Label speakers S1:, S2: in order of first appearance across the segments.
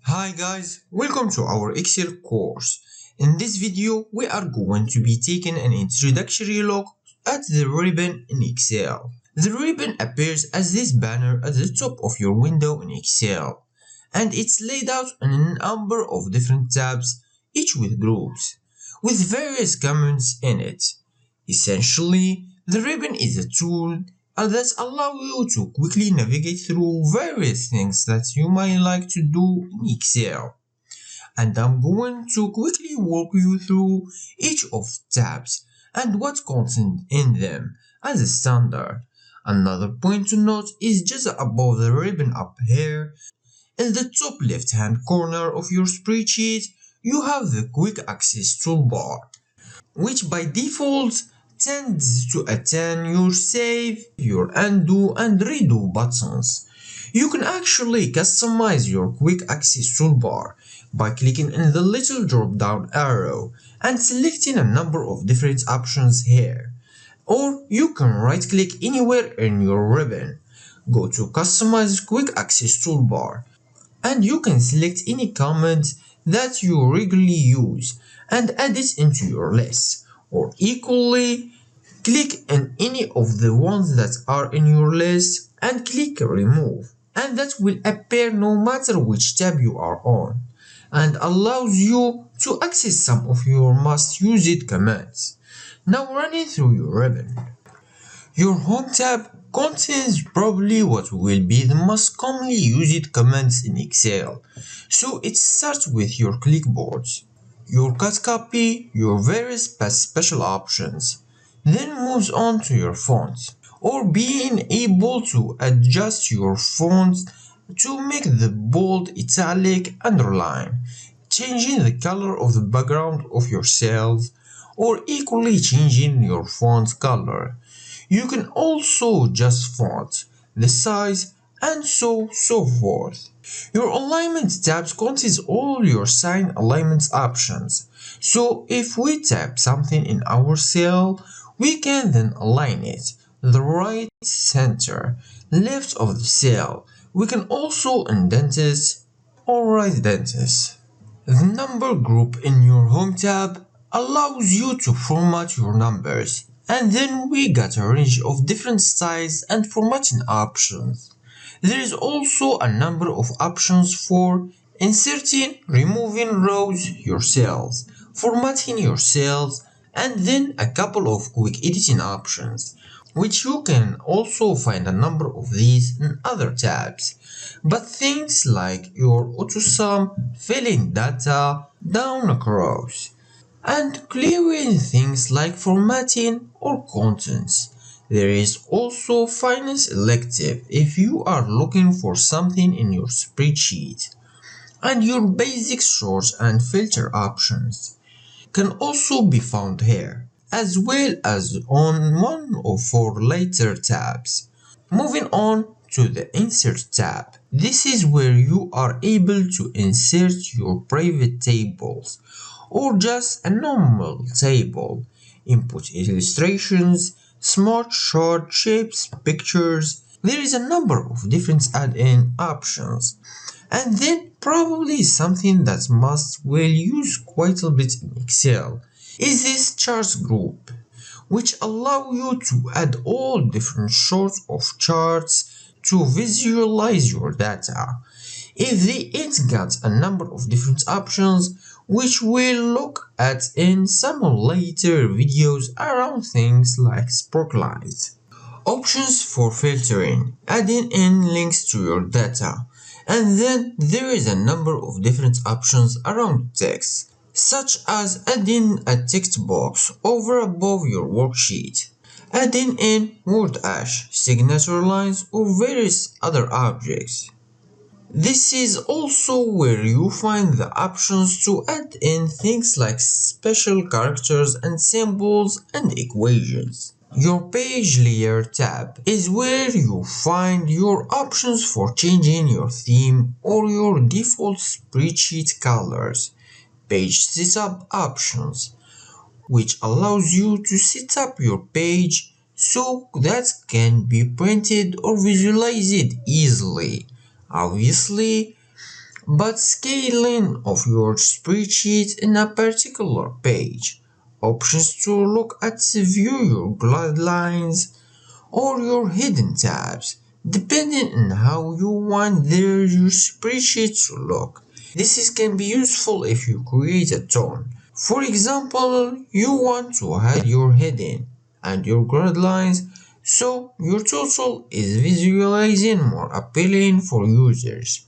S1: Hi guys, welcome to our Excel course. In this video, we are going to be taking an introductory look at the ribbon in Excel. The ribbon appears as this banner at the top of your window in Excel, and it's laid out in a number of different tabs, each with groups, with various comments in it. Essentially, the ribbon is a tool that allows you to quickly navigate through various things that you might like to do in Excel. And I'm going to quickly walk you through each of tabs and what content in them as a standard. Another point to note is just above the ribbon up here, in the top left hand corner of your spreadsheet, you have the Quick Access Toolbar, which by default tends to attend your save, your undo and redo buttons. You can actually customize your quick access toolbar by clicking in the little drop down arrow and selecting a number of different options here. Or you can right click anywhere in your ribbon, go to customize quick access toolbar, and you can select any comment that you regularly use and add it into your list, or equally click on any of the ones that are in your list and click remove, and that will appear no matter which tab you are on and allows you to access some of your most used commands. Now running through your ribbon. Your Home tab contains probably what will be the most commonly used commands in Excel, so it starts with your clipboards, your cut copy, your various special options, then moves on to your fonts, or being able to adjust your fonts to make the bold, italic, underline, changing the color of the background of your cells, or equally changing your font color. You can also adjust font, the size, and so forth. Your alignment tabs contains all your sign alignment options. So if we tap something in our cell, we can then align it the right, center, left of the cell. We can also indent it or right dent it. The number group in your Home tab allows you to format your numbers, and then we got a range of different styles and formatting options. There is also a number of options for inserting, removing rows, your cells, formatting your cells, and then a couple of quick editing options, which you can also find a number of these in other tabs. But things like your AutoSum, filling data down across, and clearing things like formatting or contents. There is also Finance Elective if you are looking for something in your spreadsheet, and your basic sort and filter options can also be found here, as well as on one of 4 later tabs. Moving on to the Insert tab. This is where you are able to insert your private tables or just a normal table, input illustrations, smart chart shapes, pictures. There is a number of different add-in options. And then probably something that must will use quite a bit in Excel is this charts group, which allow you to add all different sorts of charts to visualize your data. It's got a number of different options which we'll look at in some later videos around things like sparklines. Options for filtering, adding in links to your data, and then there is a number of different options around text, such as adding a text box over above your worksheet, adding in word hash, signature lines, or various other objects. This is also where you find the options to add in things like special characters and symbols and equations. Your Page Layer tab is where you find your options for changing your theme or your default spreadsheet colors. Page Setup options, which allows you to set up your page so that can be printed or visualized easily. Obviously, but scaling of your spreadsheet in a particular page. Options to look at view your guidelines or your hidden tabs, depending on how you want your spreadsheet to look. Can be useful if you create a tone. For example, you want to hide your heading and your guidelines so your total is visualizing more appealing for users.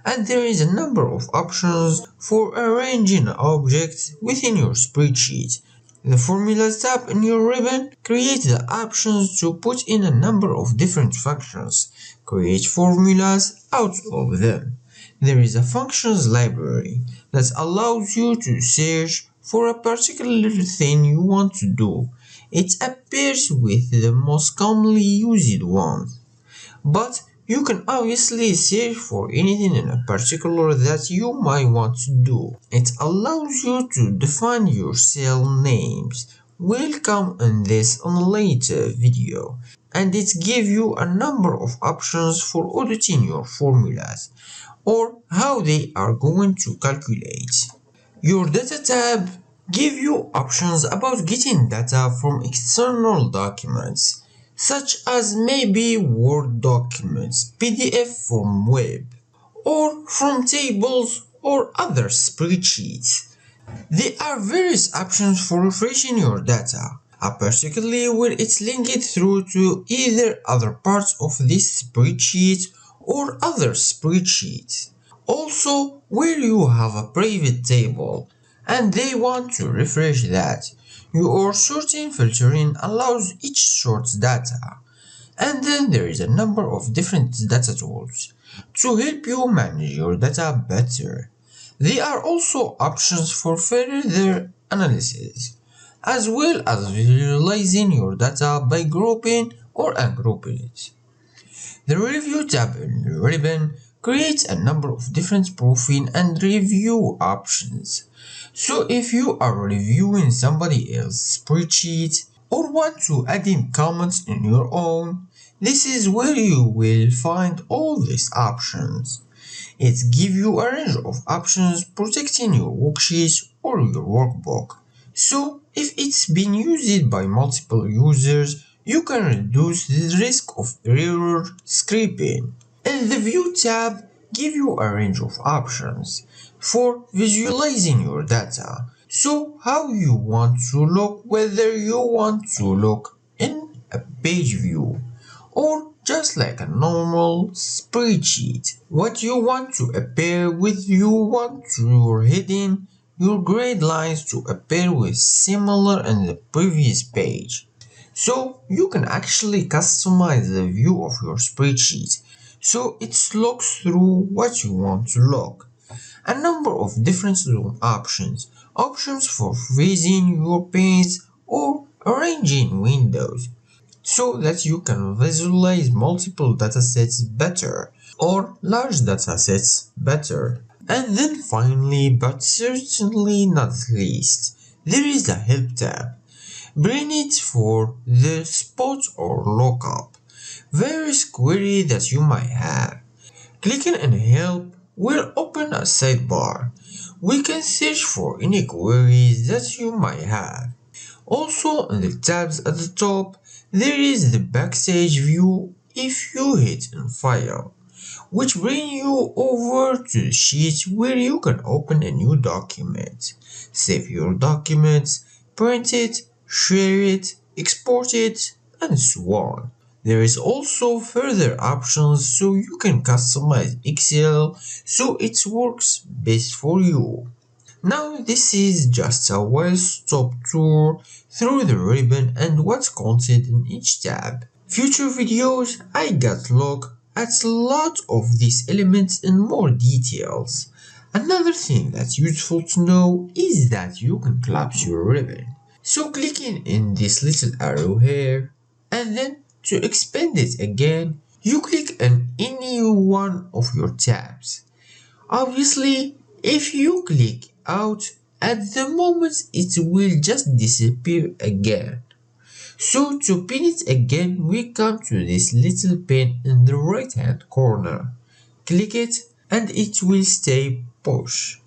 S1: And there is a number of options for arranging objects within your spreadsheet. The Formulas tab in your ribbon creates the options to put in a number of different functions. Create formulas out of them. There is a functions library that allows you to search for a particular thing you want to do. It appears with the most commonly used ones. But you can obviously search for anything in a particular that you might want to do. It allows you to define your cell names. We'll come on this on a later video. And it gives you a number of options for auditing your formulas or how they are going to calculate. Your Data tab gives you options about getting data from external documents, such as maybe Word documents, PDF from web, or from tables or other spreadsheets. There are various options for refreshing your data, particularly where it's linked through to either other parts of this spreadsheet or other spreadsheets. Also, where you have a private table and they want to refresh that, your sorting filtering allows each sort's data. And then there is a number of different data tools to help you manage your data better. There are also options for further analysis, as well as visualizing your data by grouping or ungrouping it. The Review tab in the ribbon creates a number of different proofing and review options. So if you are reviewing somebody else's spreadsheet or want to add in comments in your own, this is where you will find all these options. It gives you a range of options protecting your worksheet or your workbook. So if it's been used by multiple users, you can reduce the risk of error scraping. And the View tab gives you a range of options for visualizing your data. So how you want to look, whether you want to look in a page view or just like a normal spreadsheet. What you want to appear with, you want your heading, your grade lines to appear with similar in the previous page. So you can actually customize the view of your spreadsheet so it looks through what you want to look. A number of different options. Options for freezing your panes or arranging windows so that you can visualize multiple datasets better or large datasets better. And then finally, but certainly not least, there is the Help tab. Bring it for the spot or lookup various query that you might have. Clicking on Help will open a sidebar. We can search for any queries that you might have. Also on the tabs at the top, there is the Backstage view if you hit on File, which brings you over to the sheet where you can open a new document, save your documents, print it, share it, export it, and so on. There is also further options so you can customize Excel so it works best for you. Now this is just a one-stop tour through the ribbon and what's contained in each tab. Future videos I got look at a lot of these elements in more details. Another thing that's useful to know is that you can collapse your ribbon. So clicking in this little arrow here and then to expand it again, you click on any one of your tabs. Obviously, if you click out at the moment, it will just disappear again. So to pin it again, we come to this little pin in the right hand corner. Click it and it will stay push.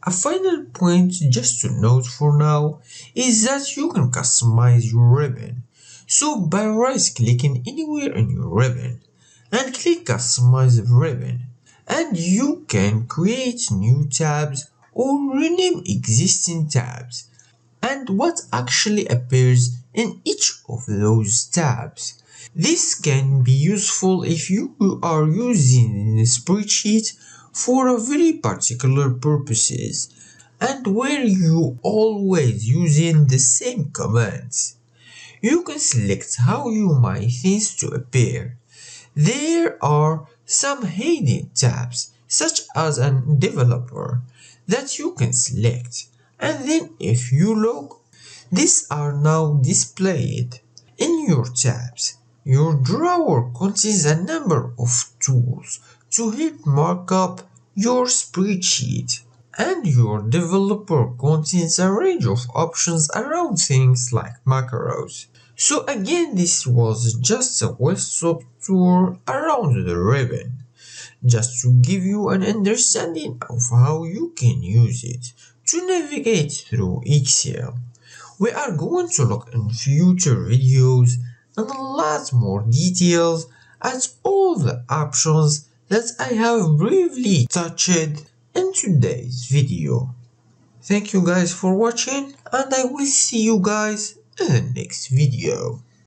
S1: A final point just to note for now is that you can customize your ribbon. So by right clicking anywhere in your ribbon and click customize ribbon, and you can create new tabs or rename existing tabs and what actually appears in each of those tabs. This can be useful if you are using a spreadsheet for a very particular purposes and where you always using the same commands. You can select how you want things to appear. There are some hidden tabs such as a developer that you can select, and then if you look, these are now displayed in your tabs. Your drawer contains a number of tools to help mark up your spreadsheet, and your developer contains a range of options around things like macros. So again, this was just a web-stop tour around the ribbon, just to give you an understanding of how you can use it to navigate through Excel. We are going to look in future videos and a lot more details at all the options that I have briefly touched in today's video. Thank you guys for watching, and I will see you guys in the next video.